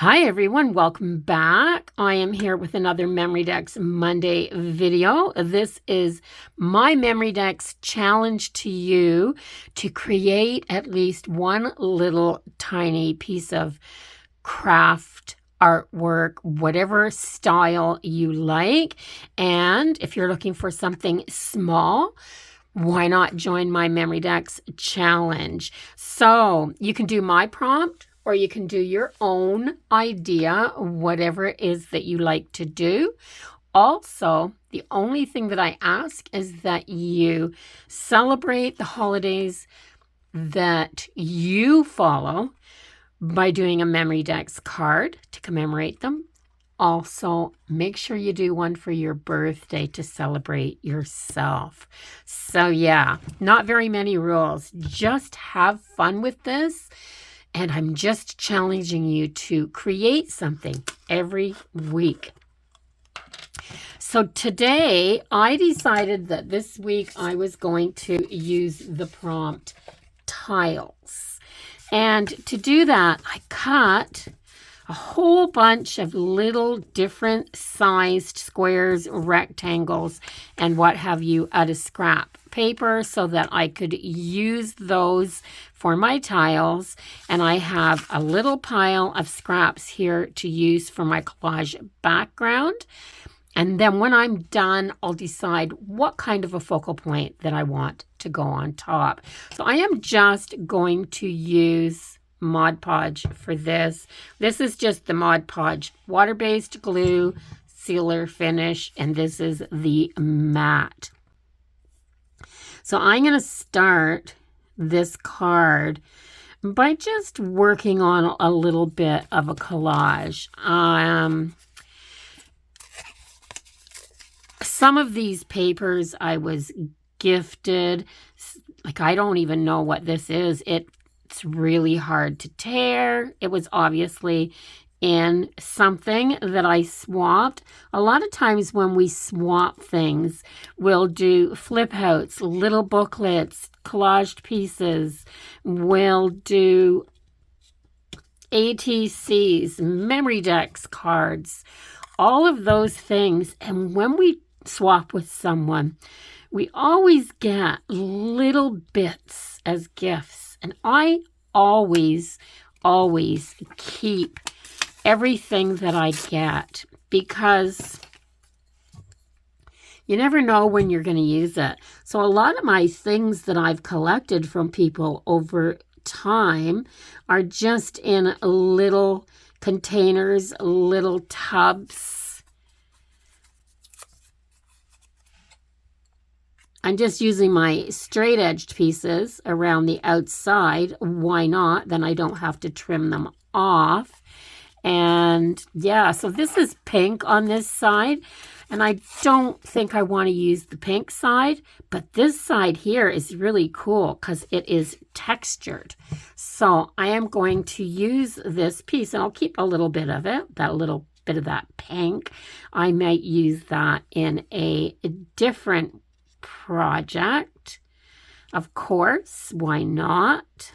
Hi everyone, welcome back. I am here with another Memorydex Monday video. This is my Memorydex challenge to you to create at least one little tiny piece of craft, artwork, whatever style you like. And if you're looking for something small, why not join my Memorydex challenge? So you can do my prompt, or you can do your own idea, whatever it is that you like to do. Also, the only thing that I ask is that you celebrate the holidays that you follow by doing a Memorydex card to commemorate them. Also, make sure you do one for your birthday to celebrate yourself. So yeah, not very many rules. Just have fun with this. And I'm just challenging you to create something every week. So today I decided that this week I was going to use the prompt tiles. And to do that, I cut a whole bunch of little different sized squares, rectangles, and what have you out of scrap paper so that I could use those for my tiles. And I have a little pile of scraps here to use for my collage background. And then when I'm done, I'll decide what kind of a focal point that I want to go on top. So I am just going to use Mod Podge for this. This is just the Mod Podge water-based glue sealer finish, and this is the matte. So I'm going to start this card by just working on a little bit of a collage. Some of these papers I was gifted. Like, I don't even know what this is. It's really hard to tear. It was obviously in something that I swapped. A lot of times when we swap things, we'll do flip outs, little booklets, collaged pieces. We'll do ATCs, Memorydex cards, all of those things. And when we swap with someone, we always get little bits as gifts. And I always keep everything that I get, because you never know when you're going to use it. So a lot of my things that I've collected from people over time are just in little containers, little tubs. I'm just using my straight edged pieces around the outside. Why not? Then I don't have to trim them off. And yeah, so this is pink on this side, and I don't think I want to use the pink side, but this side here is really cool because it is textured. So I am going to use this piece, and I'll keep a little bit of it, that little bit of that pink. I might use that in a different project. Of course, why not?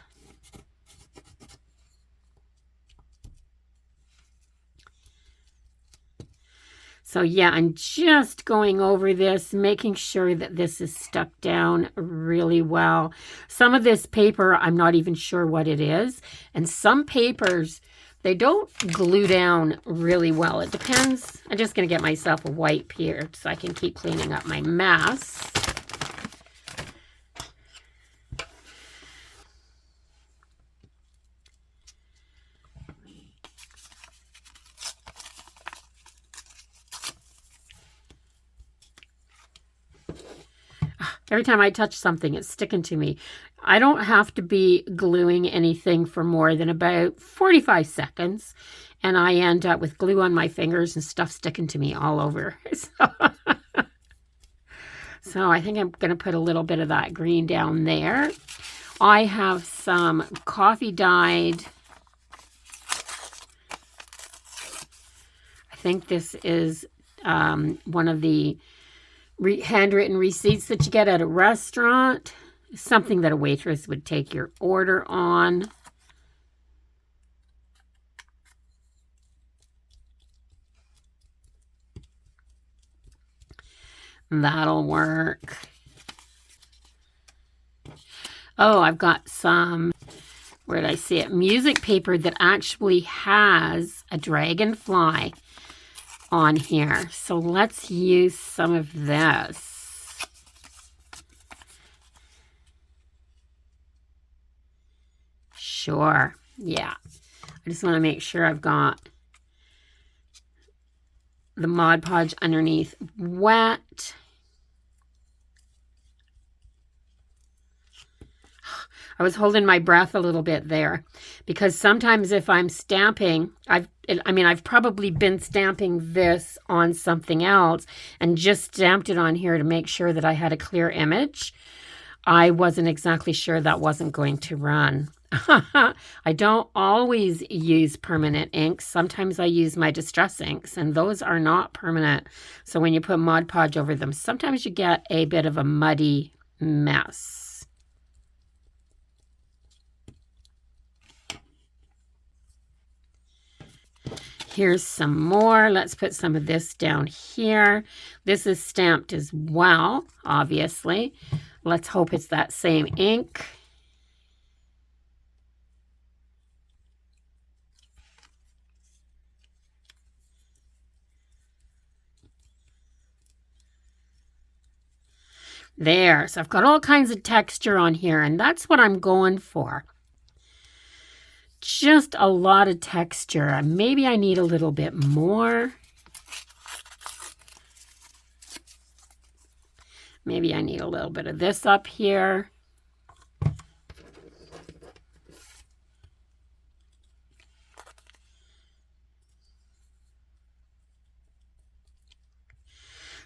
So yeah, I'm just going over this, making sure that this is stuck down really well. Some of this paper, I'm not even sure what it is. And some papers, they don't glue down really well. It depends. I'm just going to get myself a wipe here so I can keep cleaning up my mess. Every time I touch something, it's sticking to me. I don't have to be gluing anything for more than about 45 seconds. And I end up with glue on my fingers and stuff sticking to me all over. So I think I'm going to put a little bit of that green down there. I have some coffee dyed. I think this is one of the handwritten receipts that you get at a restaurant, something that a waitress would take your order on. That'll work. Oh, I've got some, where did I see it? Music paper that actually has a dragonfly on here. So let's use some of this. Sure. Yeah. I just want to make sure I've got the Mod Podge underneath wet. I was holding my breath a little bit there because sometimes if I'm stamping, I've probably been stamping this on something else and just stamped it on here to make sure that I had a clear image. I wasn't exactly sure that wasn't going to run. I don't always use permanent inks. Sometimes I use my distress inks, and those are not permanent. So when you put Mod Podge over them, sometimes you get a bit of a muddy mess. Here's some more. Let's put some of this down here. This is stamped as well, obviously. Let's hope it's that same ink. There, so I've got all kinds of texture on here, and that's what I'm going for. Just a lot of texture. Maybe I need a little bit more. Maybe I need a little bit of this up here.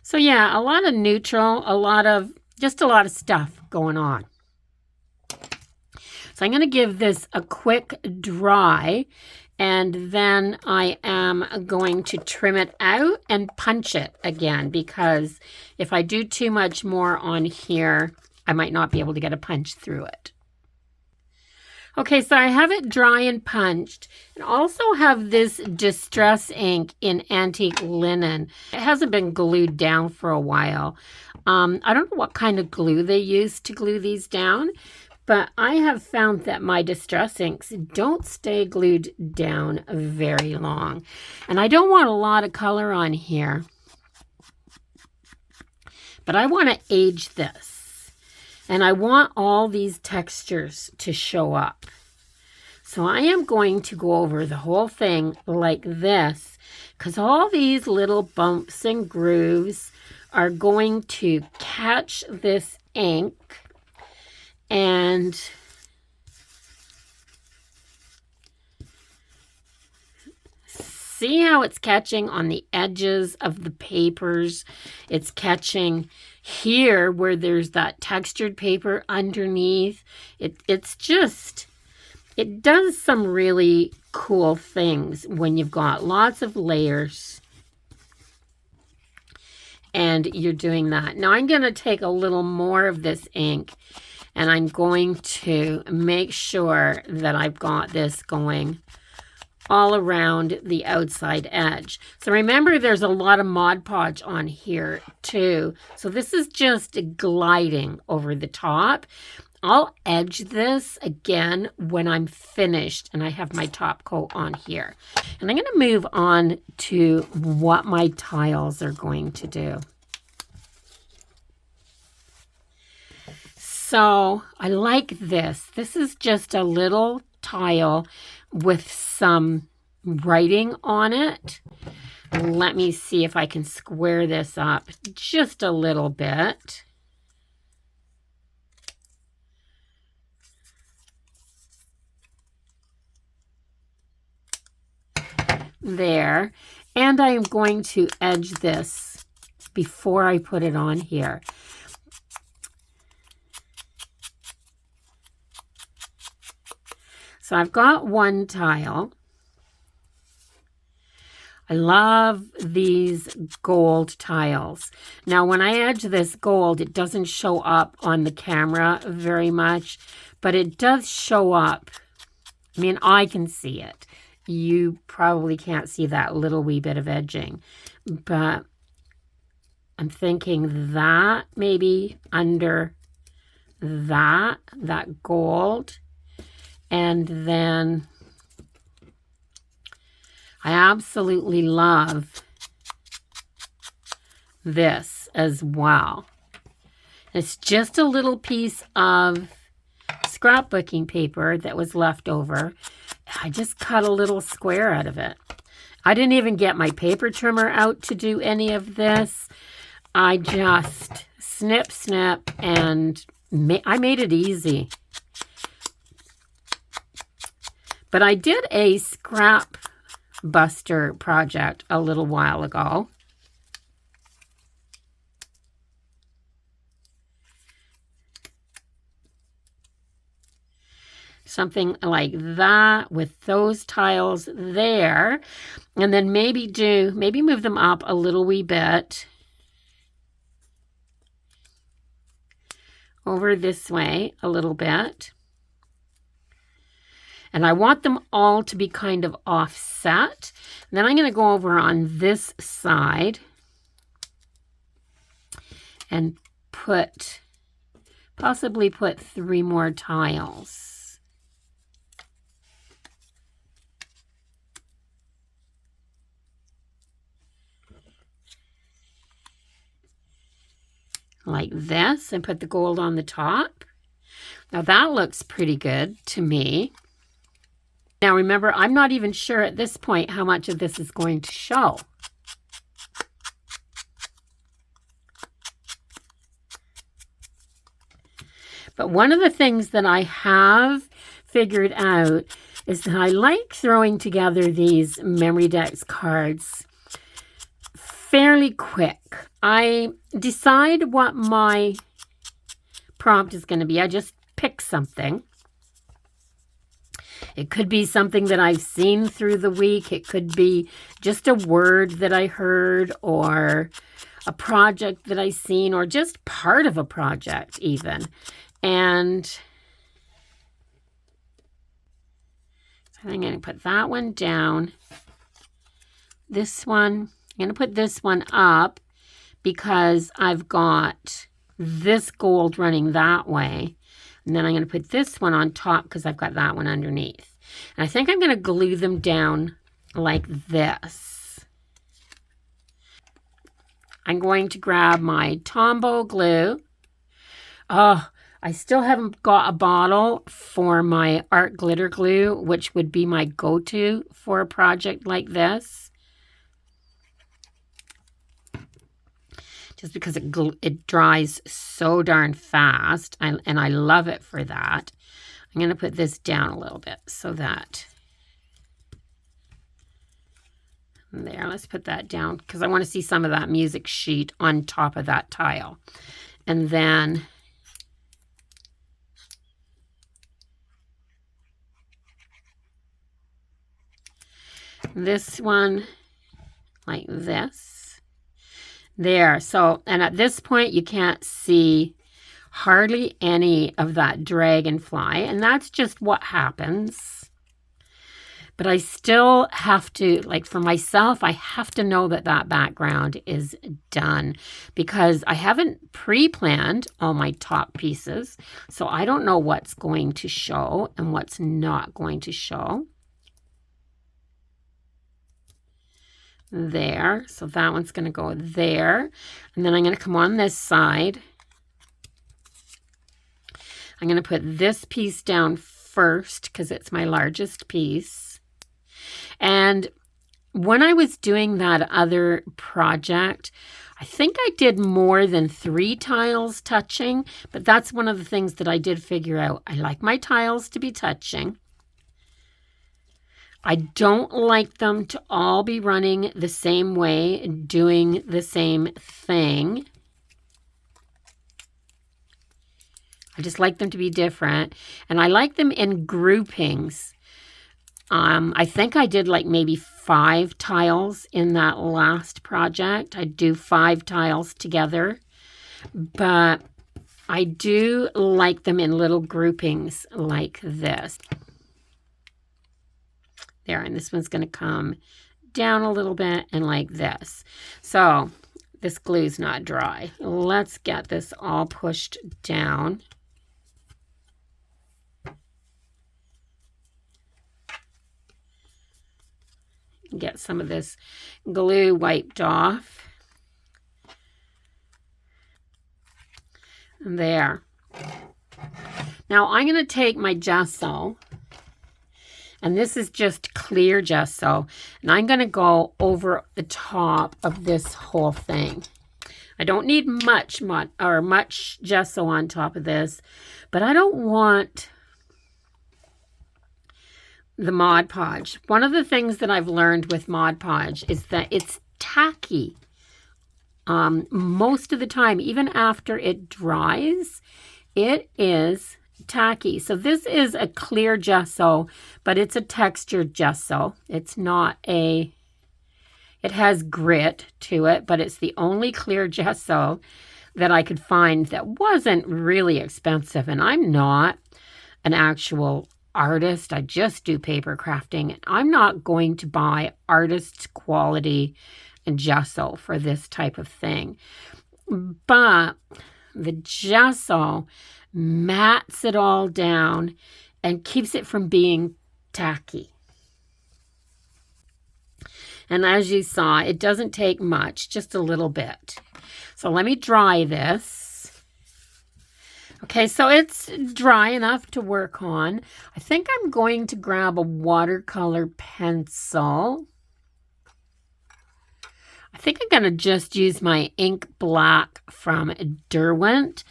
So yeah, a lot of neutral, just a lot of stuff going on. So I'm going to give this a quick dry, and then I am going to trim it out and punch it again, because if I do too much more on here, I might not be able to get a punch through it. Okay, so I have it dry and punched, and also have this distress ink in antique linen. It hasn't been glued down for a while. I don't know what kind of glue they use to glue these down, but I have found that my distress inks don't stay glued down very long. And I don't want a lot of color on here, but I want to age this. And I want all these textures to show up. So I am going to go over the whole thing like this, because all these little bumps and grooves are going to catch this ink. And see how it's catching on the edges of the papers? It's catching here where there's that textured paper underneath. It does some really cool things when you've got lots of layers and you're doing that. Now I'm going to take a little more of this ink, and I'm going to make sure that I've got this going all around the outside edge. So remember, there's a lot of Mod Podge on here too. So this is just gliding over the top. I'll edge this again when I'm finished and I have my top coat on here. And I'm going to move on to what my tiles are going to do. So I like this. This is just a little tile with some writing on it. Let me see if I can square this up just a little bit. There. And I am going to edge this before I put it on here. So I've got one tile. I love these gold tiles. Now, when I edge this gold, it doesn't show up on the camera very much, but it does show up. I mean, I can see it. You probably can't see that little wee bit of edging, but I'm thinking that maybe under that gold. And then I absolutely love this as well. It's just a little piece of scrapbooking paper that was left over. I just cut a little square out of it. I didn't even get my paper trimmer out to do any of this. I just snip, and I made it easy. But I did a scrap buster project a little while ago. Something like that with those tiles there. And then maybe move them up a little wee bit. Over this way a little bit. And I want them all to be kind of offset. And then I'm going to go over on this side and possibly put 3 more tiles. Like this, and put the gold on the top. Now that looks pretty good to me. Now remember, I'm not even sure at this point how much of this is going to show. But one of the things that I have figured out is that I like throwing together these Memorydex cards fairly quick. I decide what my prompt is going to be. I just pick something. It could be something that I've seen through the week. It could be just a word that I heard, or a project that I seen, or just part of a project even. And so I'm going to put that one down. This one, I'm going to put this one up because I've got this gold running that way. And then I'm going to put this one on top because I've got that one underneath. And I think I'm going to glue them down like this. I'm going to grab my Tombow glue. Oh, I still haven't got a bottle for my art glitter glue, which would be my go-to for a project like this. Just because it dries so darn fast, and I love it for that. I'm going to put this down a little bit so that, there, let's put that down because I want to see some of that music sheet on top of that tile. And then this one like this. There, so, and at this point you can't see hardly any of that dragonfly, and that's just what happens. But I still have to, like for myself, I have to know that that background is done because I haven't pre-planned all my top pieces, so I don't know what's going to show and what's not going to show. There, so that one's going to go there, and then I'm going to come on this side. I'm going to put this piece down first because it's my largest piece. And when I was doing that other project, I think I did more than 3 tiles touching, but that's one of the things that I did figure out. I like my tiles to be touching. I don't like them to all be running the same way, doing the same thing. I just like them to be different. And I like them in groupings. I think I did like maybe 5 tiles in that last project. I do 5 tiles together. But I do like them in little groupings like this. There, and this one's going to come down a little bit and like this. So this glue's not dry. Let's get this all pushed down. Get some of this glue wiped off. There. Now I'm going to take my gesso, and this is just clear gesso, and I'm going to go over the top of this whole thing. I don't need much gesso on top of this, but I don't want the Mod Podge. One of the things that I've learned with Mod Podge is that it's tacky. Most of the time, even after it dries, it is tacky. So this is a clear gesso, but it's a textured gesso. It's not a, it has grit to it, but it's the only clear gesso that I could find that wasn't really expensive. And I'm not an actual artist. I just do paper crafting. I'm not going to buy artist's quality and gesso for this type of thing. But the gesso mats it all down and keeps it from being tacky. And as you saw, it doesn't take much, just a little bit. So let me dry this. Okay, so it's dry enough to work on. I think I'm going to grab a watercolor pencil. I think I'm going to just use my ink black from Derwent.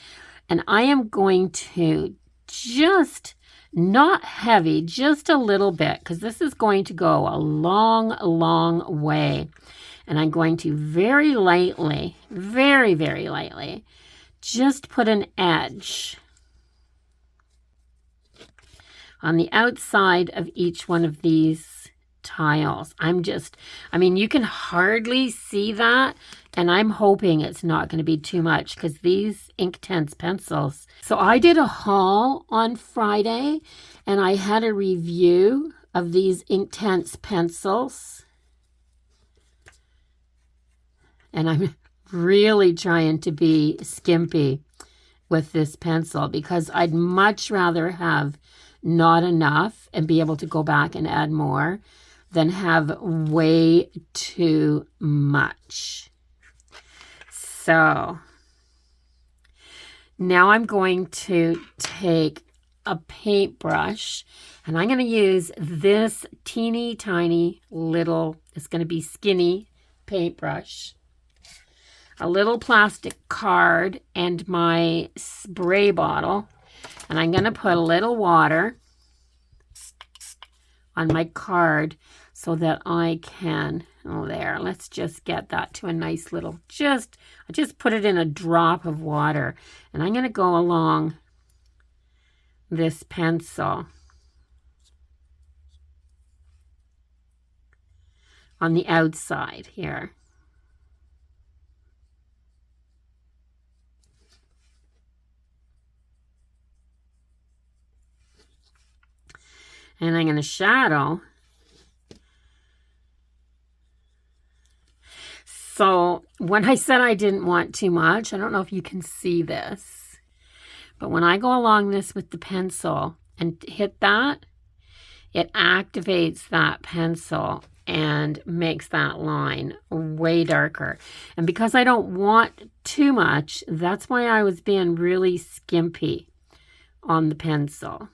And I am going to just, not heavy, just a little bit, because this is going to go a long, long way. And I'm going to very lightly, very, very lightly, just put an edge on the outside of each one of these tiles. I mean, you can hardly see that, and I'm hoping it's not going to be too much because these Inktense pencils. So I did a haul on Friday, and I had a review of these Inktense pencils. And I'm really trying to be skimpy with this pencil because I'd much rather have not enough and be able to go back and add more than have way too much. So now I'm going to take a paintbrush, and I'm going to use this teeny tiny little, it's going to be skinny paintbrush, a little plastic card, and my spray bottle. And I'm going to put a little water on my card so that I can, oh there, let's just get that to a nice little, I just put it in a drop of water. And I'm going to go along this pencil on the outside here. And I'm going to shadow. So when I said I didn't want too much, I don't know if you can see this, but when I go along this with the pencil and hit that, it activates that pencil and makes that line way darker. And because I don't want too much, that's why I was being really skimpy on the pencil.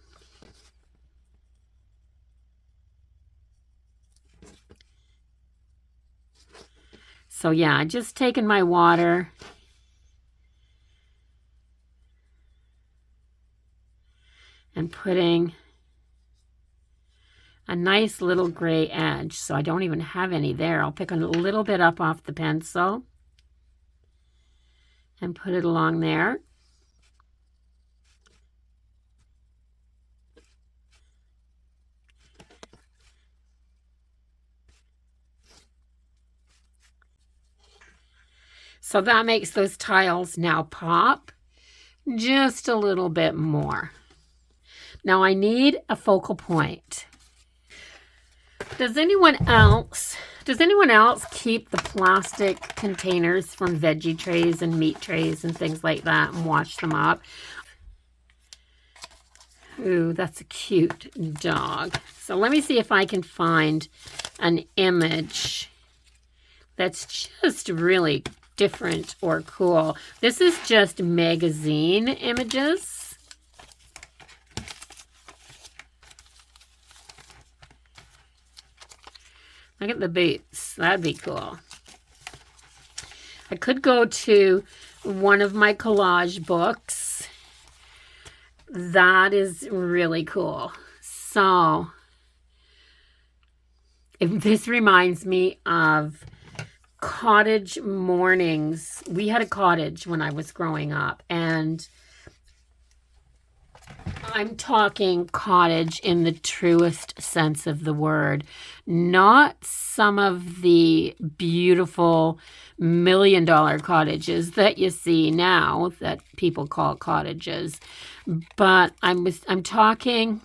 So yeah, just taking my water and putting a nice little gray edge. So I don't even have any there. I'll pick a little bit up off the pencil and put it along there. So that makes those tiles now pop just a little bit more. Now I need a focal point. Does anyone else Does anyone else keep the plastic containers from veggie trays and meat trays and things like that and wash them up? Ooh, that's a cute dog. So let me see if I can find an image that's just really different or cool. This is just magazine images. Look at the boots. That'd be cool. I could go to one of my collage books. That is really cool. So, this reminds me of cottage mornings. We had a cottage when I was growing up, and I'm talking cottage in the truest sense of the word, not some of the beautiful $1 million cottages that you see now that people call cottages, but I'm talking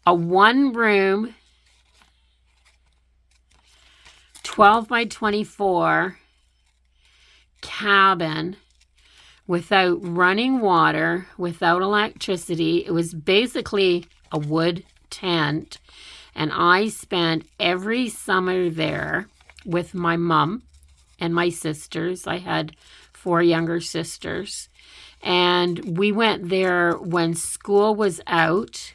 a 1-room 12 by 24 cabin without running water, without electricity. It was basically a wood tent, and I spent every summer there with my mom and my sisters. I had 4 younger sisters, and we went there when school was out.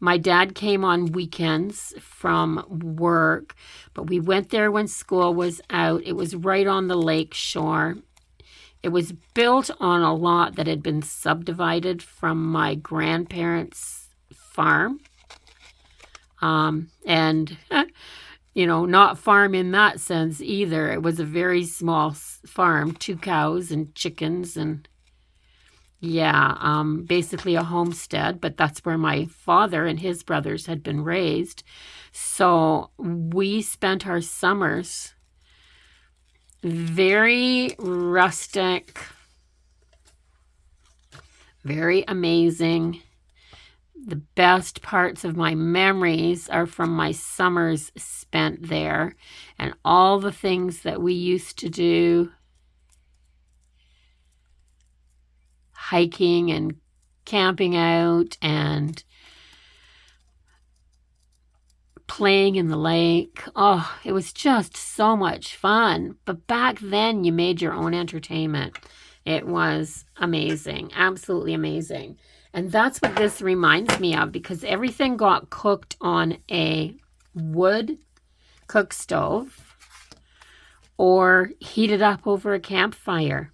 My dad came on weekends from work, but we went there when school was out. It was right on the lake shore. It was built on a lot that had been subdivided from my grandparents' farm. And, you know, not farm in that sense either. It was a very small farm, 2 cows and chickens and yeah, basically a homestead, but that's where my father and his brothers had been raised. So we spent our summers very rustic, very amazing. The best parts of my memories are from my summers spent there and all the things that we used to do. Hiking and camping out and playing in the lake. Oh, it was just so much fun. But back then, you made your own entertainment. It was amazing, absolutely amazing. And that's what this reminds me of, because everything got cooked on a wood cook stove or heated up over a campfire.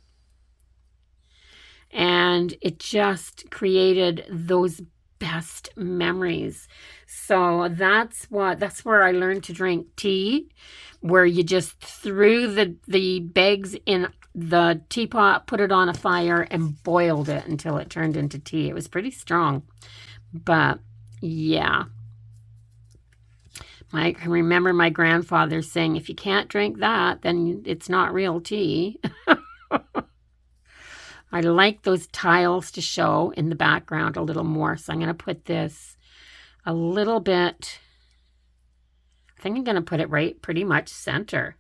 And it just created those best memories. So that's where I learned to drink tea, where you just threw the bags in the teapot, put it on a fire, and boiled it until it turned into tea. It was pretty strong. But yeah. I can remember my grandfather saying, if you can't drink that, then it's not real tea. I like those tiles to show in the background a little more. So I'm going to put this a little bit, I think I'm going to put it right pretty much center,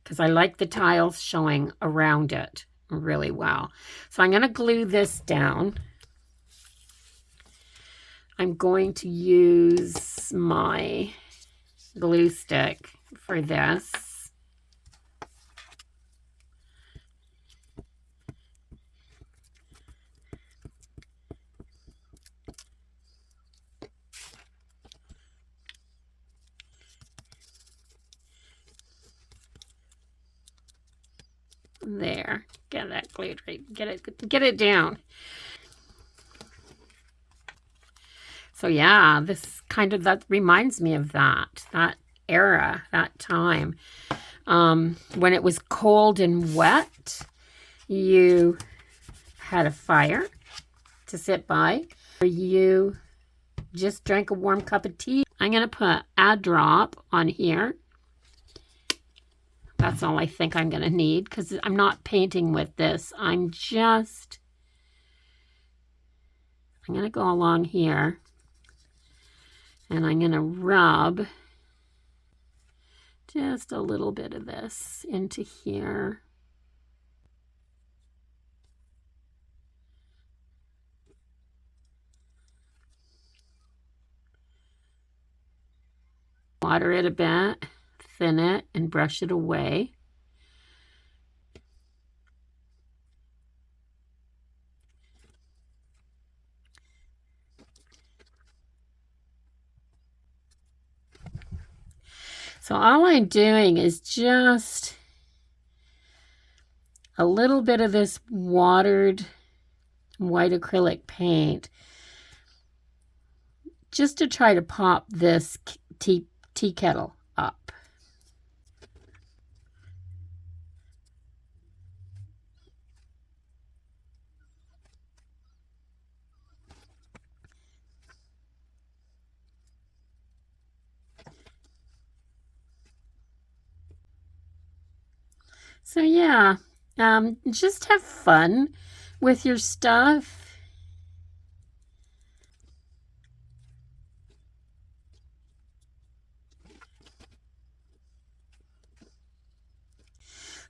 because I like the tiles showing around it really well. So I'm going to glue this down. I'm going to use my glue stick for this. There, get that glued right, get it down. So yeah, that reminds me of that era, that time. When it was cold and wet, you had a fire to sit by, or you just drank a warm cup of tea. I'm going to put a drop on here. That's all I think I'm going to need, because I'm not painting with this. I'm going to go along here. And I'm going to rub just a little bit of this into here. Water it a bit, thin it, and brush it away. So all I'm doing is just a little bit of this watered white acrylic paint just to try to pop this tea kettle up. So yeah, just have fun with your stuff.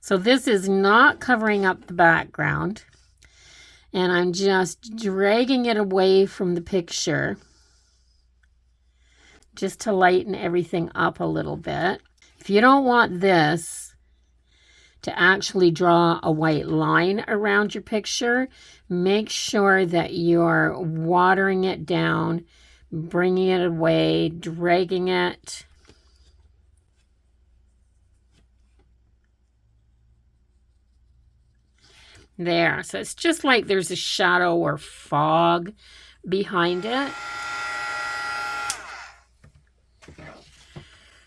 So this is not covering up the background, and I'm just dragging it away from the picture just to lighten everything up a little bit. If you don't want this to actually draw a white line around your picture, make sure that you're watering it down, bringing it away, dragging it. There, so it's just like there's a shadow or fog behind it.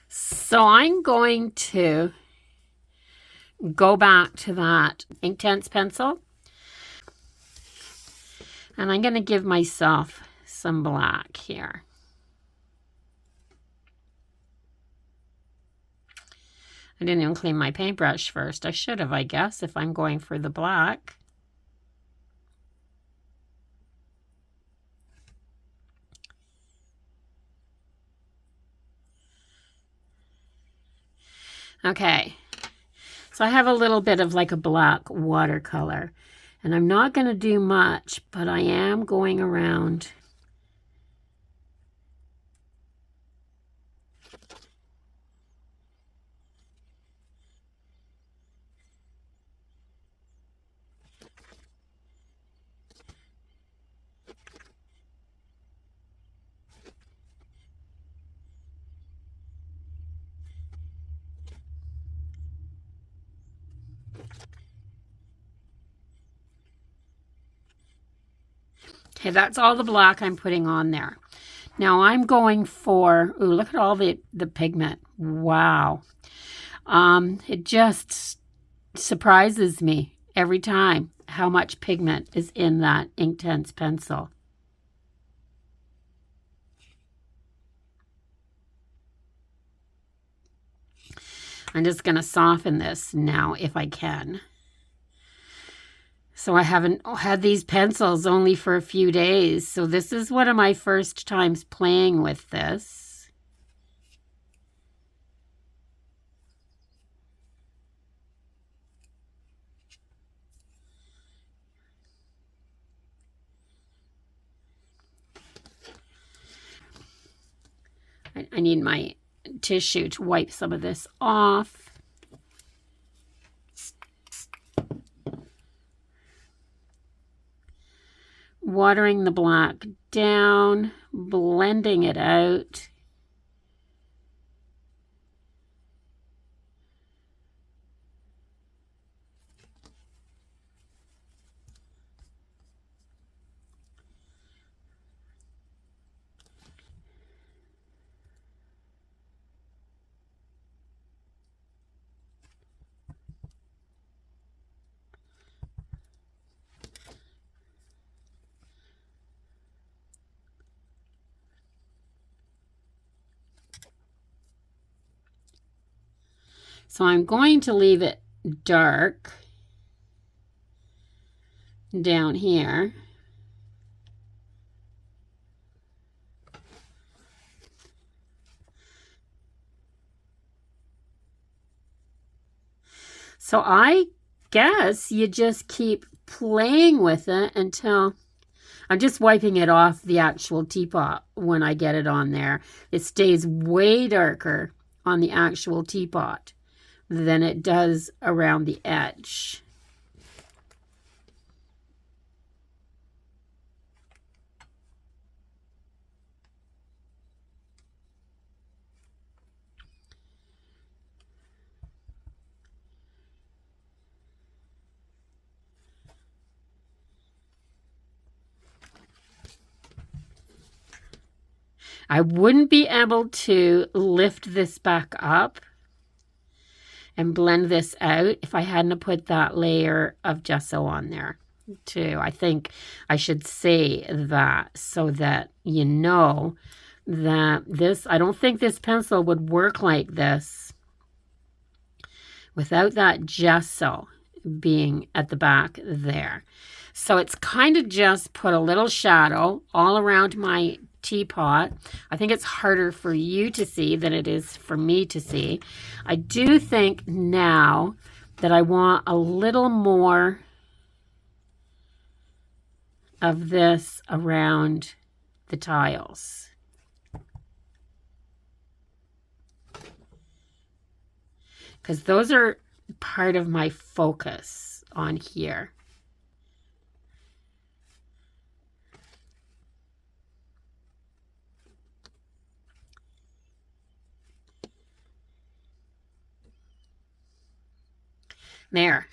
So I'm going to go back to that Inktense pencil, and I'm going to give myself some black here. I didn't even clean my paintbrush first. I should have, I guess, if I'm going for the black. Okay, so I have a little bit of like a black watercolor, and I'm not going to do much, but I am going around . Okay, that's all the black I'm putting on there. Now I'm going for, ooh, look at all the pigment. Wow. It just surprises me every time how much pigment is in that Inktense pencil. I'm just going to soften this now if I can. So I haven't had these pencils only for a few days. So this is one of my first times playing with this. I need my tissue to wipe some of this off. Watering the black down, blending it out. So I'm going to leave it dark down here. So I guess you just keep playing with it until I'm just wiping it off the actual teapot when I get it on there. It stays way darker on the actual teapot than it does around the edge. I wouldn't be able to lift this back up and blend this out if I hadn't put that layer of gesso on there too. I think I should say that so that you know that this, I don't think this pencil would work like this without that gesso being at the back there. So it's kind of just put a little shadow all around my teapot. I think it's harder for you to see than it is for me to see. I do think now that I want a little more of this around the tiles. Because those are part of my focus on here. There.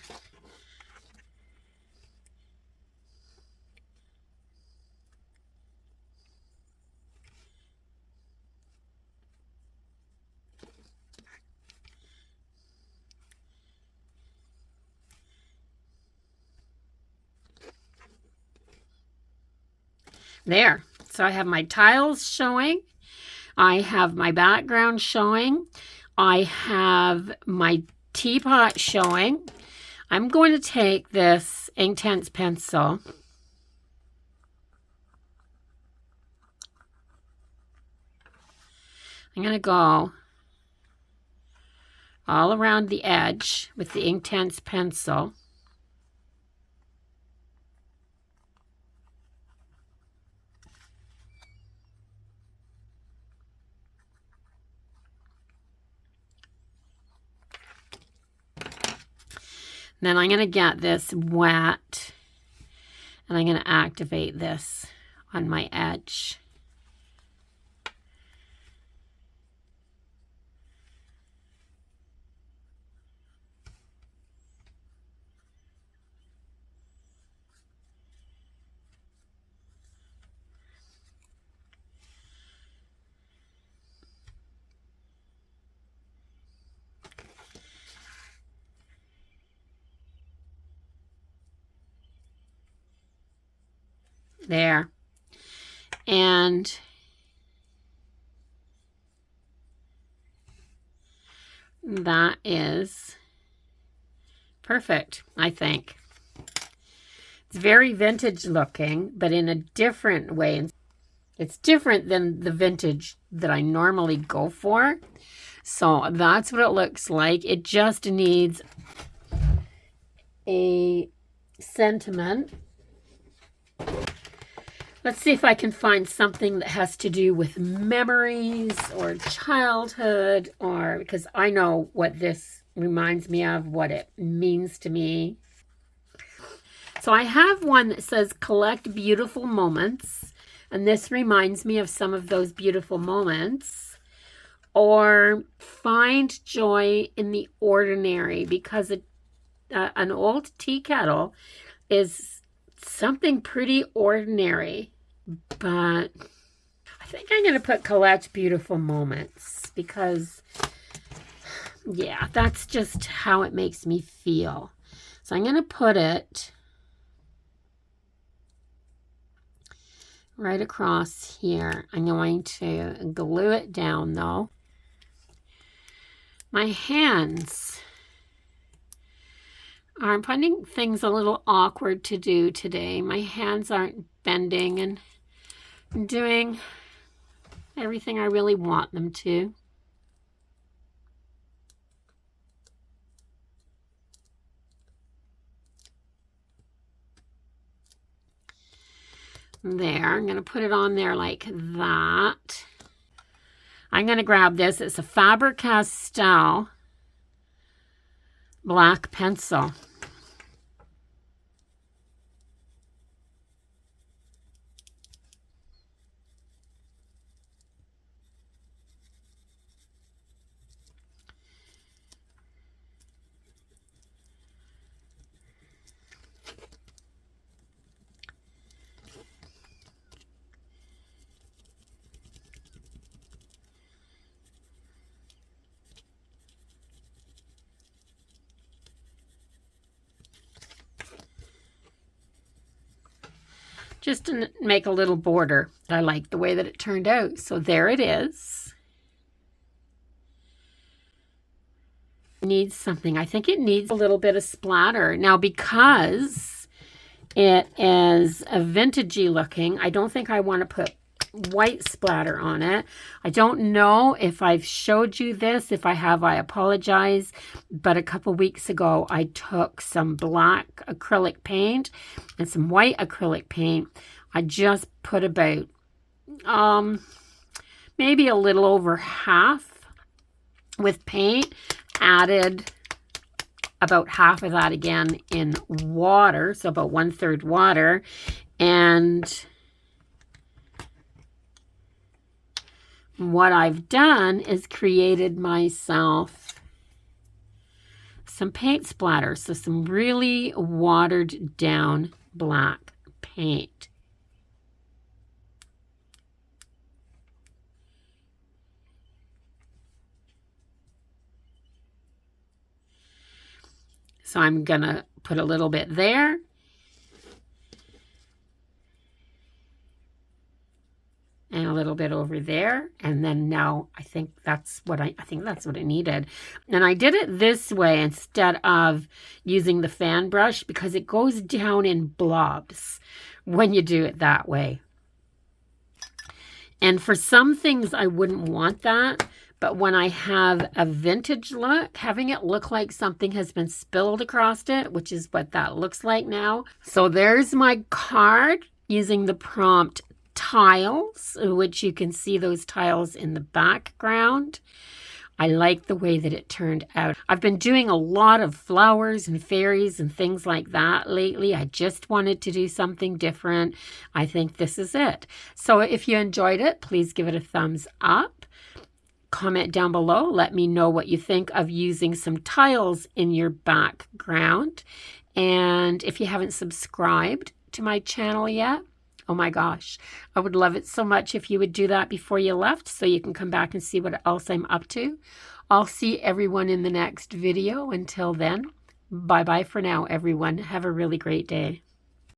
There. So I have my tiles showing. I have my background showing. I have my teapot showing. I'm going to take this Inktense pencil I'm going to go all around the edge with the Inktense pencil. Then I'm going to get this wet and I'm going to activate this on my edge. There. And that is perfect, I think. It's very vintage looking, but in a different way. It's different than the vintage that I normally go for. So that's what it looks like. It just needs a sentiment. Let's see if I can find something that has to do with memories or childhood, or because I know what this reminds me of, what it means to me. So I have one that says collect beautiful moments, and this reminds me of some of those beautiful moments. Or find joy in the ordinary, because an old tea kettle is something pretty ordinary. But I think I'm going to put collect beautiful moments because, yeah, that's just how it makes me feel. So I'm going to put it right across here. I'm going to glue it down though. My hands are finding things a little awkward to do today. My hands aren't bending and doing everything I really want them to. There, I'm going to put it on there like that. I'm going to grab this. It's a Faber-Castell black pencil. Just to make a little border. I like the way that it turned out. So there it is. Needs something. I think it needs a little bit of splatter. Now, because it is a vintagey looking, I don't think I want to put white splatter on it. I don't know if I've showed you this. If I have, I apologize. But a couple weeks ago, I took some black acrylic paint and some white acrylic paint. I just put about maybe a little over half with paint, added about half of that again in water, so about 1/3 water, and what I've done is created myself some paint splatter, so some really watered down black paint. So I'm gonna put a little bit there. And a little bit over there. And then now I think that's what I think that's what I needed. And I did it this way instead of using the fan brush because it goes down in blobs when you do it that way. And for some things I wouldn't want that. But when I have a vintage look, having it look like something has been spilled across it, which is what that looks like now. So there's my card using the prompt tiles, which you can see those tiles in the background. I like the way that it turned out. I've been doing a lot of flowers and fairies and things like that lately. I just wanted to do something different. I think this is it. So if you enjoyed it, please give it a thumbs up. Comment down below. Let me know what you think of using some tiles in your background. And if you haven't subscribed to my channel yet, oh my gosh, I would love it so much if you would do that before you left so you can come back and see what else I'm up to. I'll see everyone in the next video. Until then, bye-bye for now, everyone. Have a really great day.